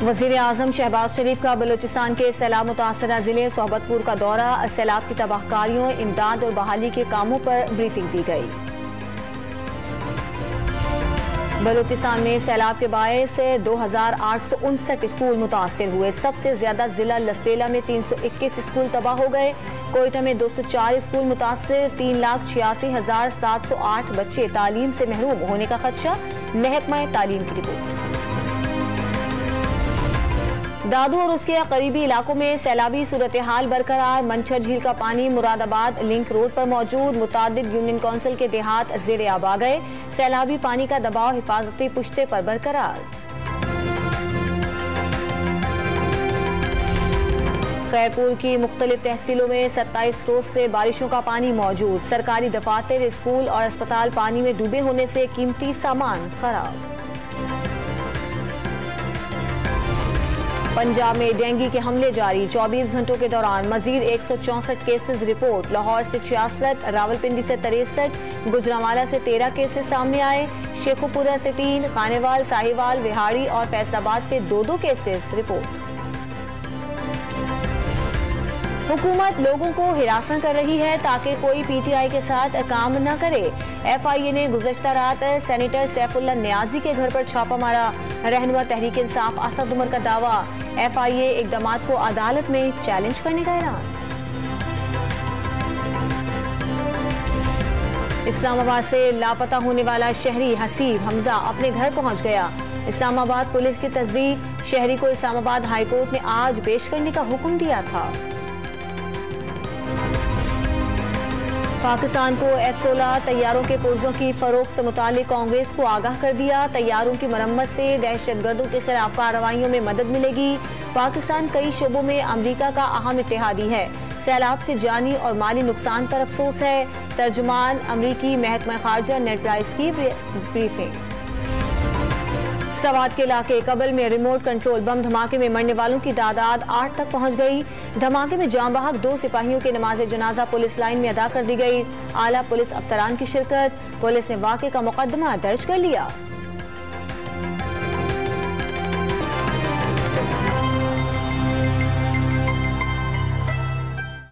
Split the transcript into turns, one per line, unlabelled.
वज़ीर आज़म शहबाज शरीफ का बलूचिस्तान के सैलाब मुतासरा जिले सोहबतपुर का दौरा। सैलाब की तबाहकारियों, इमदाद और बहाली के कामों पर ब्रीफिंग दी गई। बलूचिस्तान में सैलाब के बायस 2859 स्कूल मुतासर हुए। सबसे ज्यादा जिला लसपेला में 321 स्कूल तबाह हो गए। कोयटा में 204 स्कूल मुतासर, 3,86,708 बच्चे तालीम से महरूम होने का खदशा। महकमा तालीम की रिपोर्ट। दादू और उसके करीबी इलाकों में सैलाबी सूरत हाल बरकरार। मंछर झील का पानी मुरादाबाद लिंक रोड पर मौजूद। मुतादिद यूनियन काउंसिल के देहात ज़ेरे आब आ गए। सैलाबी पानी का दबाव हिफाजती पुश्ते पर बरकरार। खैरपुर की मुख्तलिफ तहसीलों में 27 रोज से बारिशों का पानी मौजूद। सरकारी दफातर, स्कूल और अस्पताल पानी में डूबे होने से कीमती सामान खराब। पंजाब में डेंगू के हमले जारी। 24 घंटों के दौरान मजीद 164 केसेस रिपोर्ट। लाहौर से 66, रावलपिंडी से 63, गुजरांवाला से 13 केसेस सामने आए। शेखुपुरा से 3, खानेवाल, साहिवाल, विहाड़ी और फैसलाबाद से 2-2 केसेस रिपोर्ट। हुकूमत लोगों को हिरासत कर रही है ताकि कोई पीटीआई के साथ काम न करे। एफआईए ने गुज़श्ता रात सेनेटर सैफुल्लाह नियाजी के घर पर छापा मारा। रहनुमा तहरीक इंसाफ असद उमर का दावा। एफआईए इक़दामात को अदालत में चैलेंज करने का ऐलान। इस्लामाबाद से लापता होने वाला शहरी हसीब हमजा अपने घर पहुंच गया। इस्लामाबाद पुलिस की तस्दीक। शहरी को इस्लामाबाद हाईकोर्ट ने आज पेश करने का हुक्म दिया था। पाकिस्तान को F-16 तैयारों के पुर्जों की फरोख्त से मुतालिक कांग्रेस को आगाह कर दिया। तैयारों की मरम्मत से दहशतगर्दों के खिलाफ कार्रवाइयों में मदद मिलेगी। पाकिस्तान कई शोबों में अमरीका का अहम इत्तेहादी है। सैलाब से जानी और माली नुकसान पर अफसोस है। तर्जुमान अमरीकी महकमा खारजा नेड प्राइस की ब्रीफिंग। सवात के इलाके कबल में रिमोट कंट्रोल बम धमाके में मरने वालों की तादाद 8 तक पहुंच गई। धमाके में जाम बहक 2 सिपाहियों की नमाज जनाजा पुलिस लाइन में अदा कर दी गई। आला पुलिस अफसरान की शिरकत। पुलिस ने वाक़े का मुकदमा दर्ज कर लिया।